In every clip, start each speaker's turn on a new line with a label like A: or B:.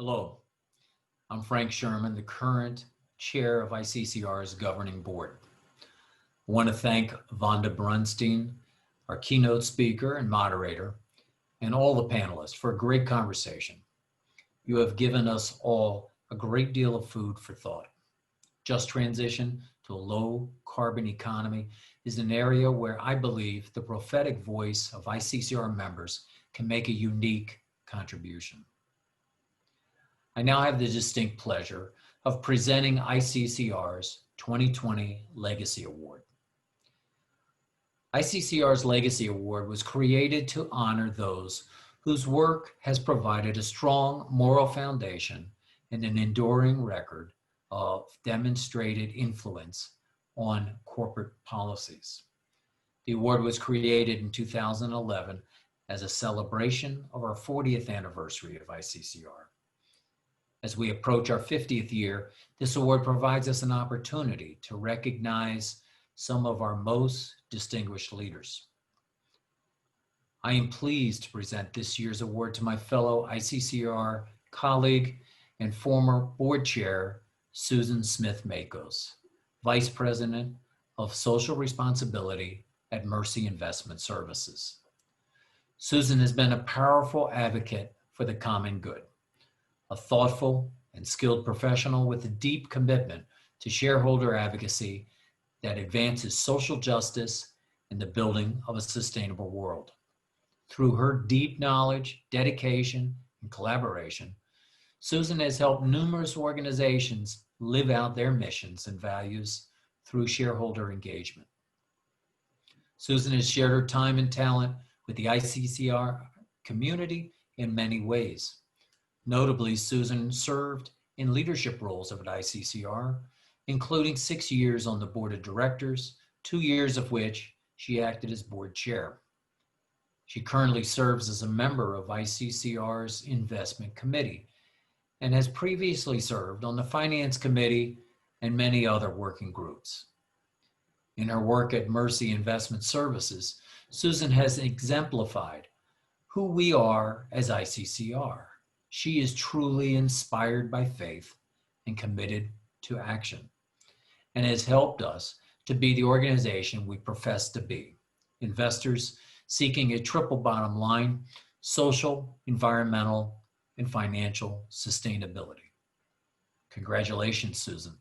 A: Hello, I'm Frank Sherman, the current chair of ICCR's governing board. I want to thank Vonda Brunstein, our keynote speaker and moderator, and all the panelists for a great conversation. You have given us all a great deal of food for thought. Just transition to a low carbon economy is an area where I believe the prophetic voice of ICCR members can make a unique contribution. I now have the distinct pleasure of presenting ICCR's 2020 Legacy Award. ICCR's Legacy Award was created to honor those whose work has provided a strong moral foundation and an enduring record of demonstrated influence on corporate policies. The award was created in 2011 as a celebration of our 40th anniversary of ICCR. As we approach our 50th year, this award provides us an opportunity to recognize some of our most distinguished leaders. I am pleased to present this year's award to my fellow ICCR colleague and former board chair, Susan Smith Makos, Vice President of Social Responsibility at Mercy Investment Services. Susan has been a powerful advocate for the common good, a thoughtful and skilled professional with a deep commitment to shareholder advocacy that advances social justice and the building of a sustainable world. Through her deep knowledge, dedication, and collaboration, Susan has helped numerous organizations live out their missions and values through shareholder engagement. Susan has shared her time and talent with the ICCR community in many ways. Notably, Susan served in leadership roles at ICCR, including 6 years on the board of directors, 2 years of which she acted as board chair. She currently serves as a member of ICCR's investment committee and has previously served on the finance committee and many other working groups. In her work at Mercy Investment Services, Susan has exemplified who we are as ICCR. She is truly inspired by faith and committed to action, and has helped us to be the organization we profess to be. Investors seeking a triple bottom line: social, environmental, and financial sustainability. Congratulations, Susan,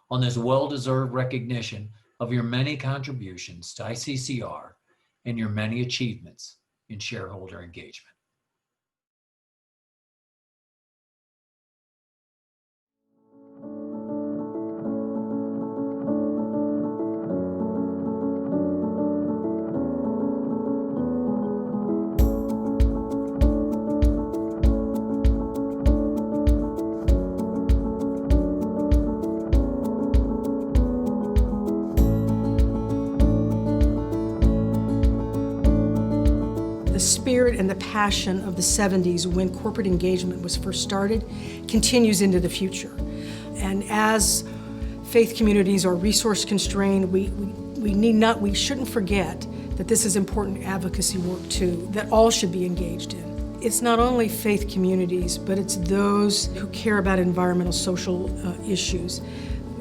A: on this well-deserved recognition of your many contributions to ICCR and your many achievements in shareholder engagement.
B: The spirit and the passion of the 70s when corporate engagement was first started continues into the future. And as faith communities are resource constrained, we shouldn't forget that this is important advocacy work too, that all should be engaged in. It's not only faith communities, but it's those who care about environmental, social issues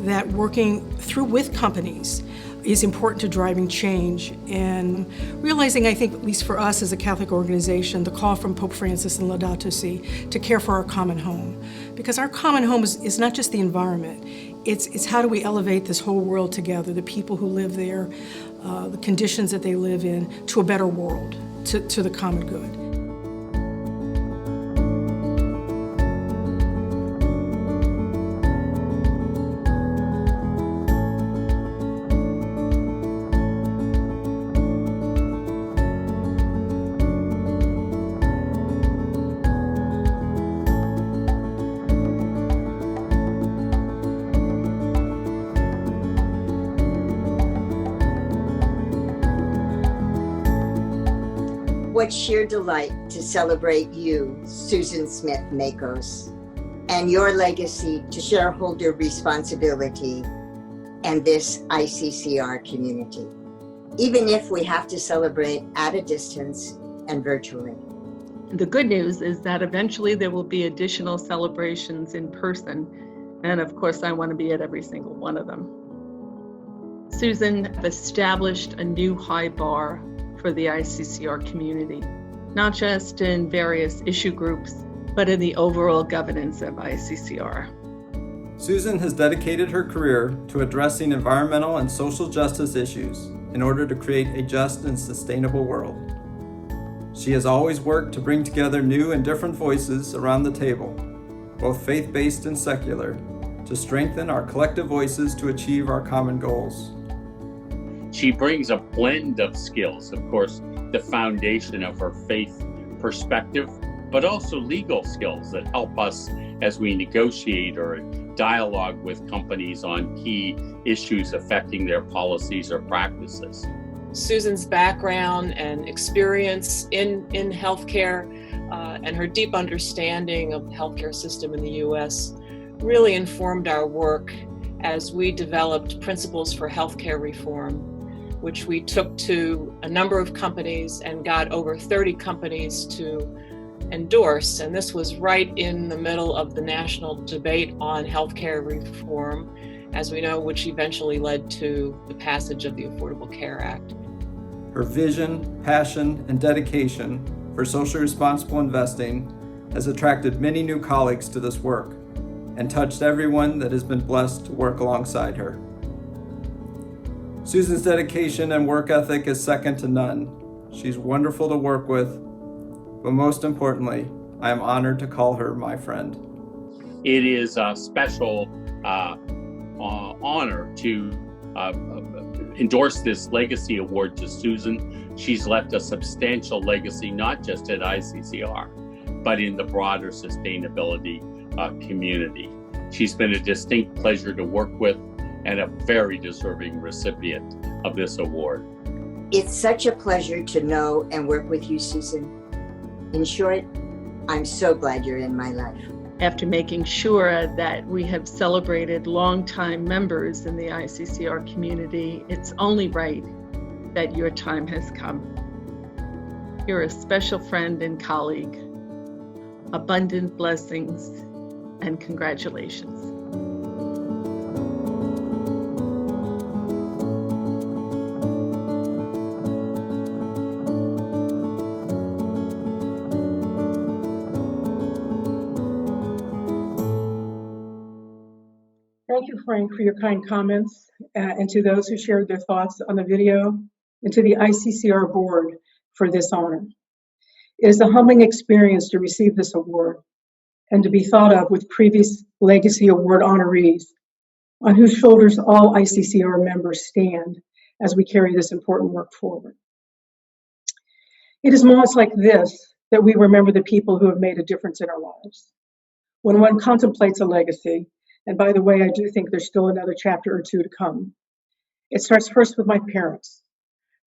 B: that working through with companies is important to driving change and realizing, I think, at least for us as a Catholic organization, the call from Pope Francis in Laudato Si to care for our common home. Because our common home is not just the environment, it's how do we elevate this whole world together, the people who live there, the conditions that they live in, to a better world, to the common good.
C: What sheer delight to celebrate you, Susan Smith Makos, and your legacy to shareholder responsibility and this ICCR community, even if we have to celebrate at a distance and virtually.
D: The good news is that eventually there will be additional celebrations in person, and of course I want to be at every single one of them. Susan established a new high bar for the ICCR community, not just in various issue groups, but in the overall governance of ICCR.
E: Susan has dedicated her career to addressing environmental and social justice issues in order to create a just and sustainable world. She has always worked to bring together new and different voices around the table, both faith-based and secular, to strengthen our collective voices to achieve our common goals.
F: She brings a blend of skills, of course, the foundation of her faith perspective, but also legal skills that help us as we negotiate or dialogue with companies on key issues affecting their policies or practices.
G: Susan's background and experience in healthcare and her deep understanding of the healthcare system in the U.S. really informed our work as we developed principles for healthcare reform, which we took to a number of companies and got over 30 companies to endorse. And this was right in the middle of the national debate on healthcare reform, as we know, which eventually led to the passage of the Affordable Care Act.
E: Her vision, passion, and dedication for socially responsible investing has attracted many new colleagues to this work and touched everyone that has been blessed to work alongside her. Susan's dedication and work ethic is second to none. She's wonderful to work with, but most importantly, I am honored to call her my friend.
F: It is a special honor to endorse this legacy award to Susan. She's left a substantial legacy, not just at ICCR, but in the broader sustainability community. She's been a distinct pleasure to work with and a very deserving recipient of this award.
C: It's such a pleasure to know and work with you, Susan. In short, I'm so glad you're in my life.
D: After making sure that we have celebrated longtime members in the ICCR community, it's only right that your time has come. You're a special friend and colleague. Abundant blessings and congratulations.
B: Thank you, Frank, for your kind comments, and to those who shared their thoughts on the video, and to the ICCR board for this honor. It is a humbling experience to receive this award and to be thought of with previous Legacy Award honorees, on whose shoulders all ICCR members stand as we carry this important work forward. It is moments like this that we remember the people who have made a difference in our lives. When one contemplates a legacy, and by the way, I do think there's still another chapter or two to come, it starts first with my parents,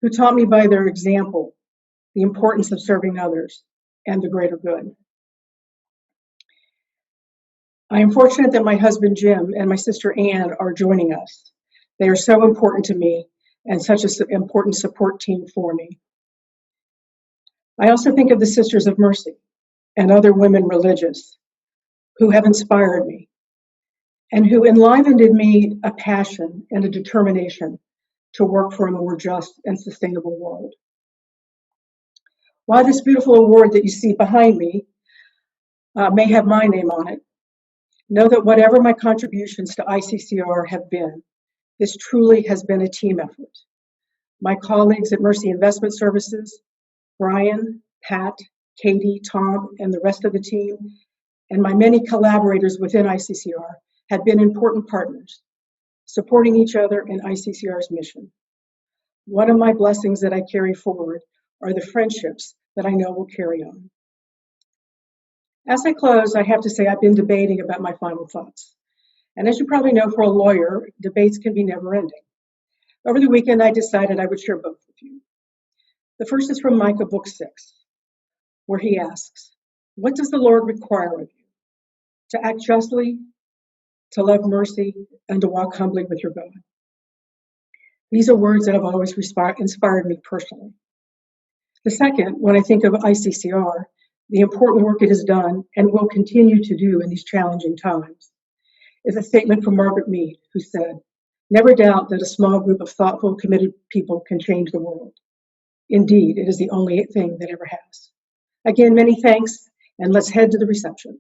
B: who taught me by their example the importance of serving others and the greater good. I am fortunate that my husband Jim and my sister Ann are joining us. They are so important to me and such an important support team for me. I also think of the Sisters of Mercy and other women religious who have inspired me and who enlivened in me a passion and a determination to work for a more just and sustainable world. While this beautiful award that you see behind me may have my name on it, know that whatever my contributions to ICCR have been, this truly has been a team effort. My colleagues at Mercy Investment Services, Brian, Pat, Katie, Tom, and the rest of the team, and my many collaborators within ICCR have been important partners, supporting each other in ICCR's mission. One of my blessings that I carry forward are the friendships that I know will carry on. As I close, I have to say I've been debating about my final thoughts. And as you probably know, for a lawyer, debates can be never ending. Over the weekend, I decided I would share both with you. The first is from Micah, book 6, where he asks, what does the Lord require of you? To act justly, to love mercy, and to walk humbly with your God. These are words that have always inspired me personally. The second, when I think of ICCR,
H: the important work it has done and will continue to do in these challenging times, is a statement from Margaret Mead, who said, "Never doubt that a small group of thoughtful, committed people can change the world. Indeed, it is the only thing that ever has." Again, many thanks, and let's head to the reception.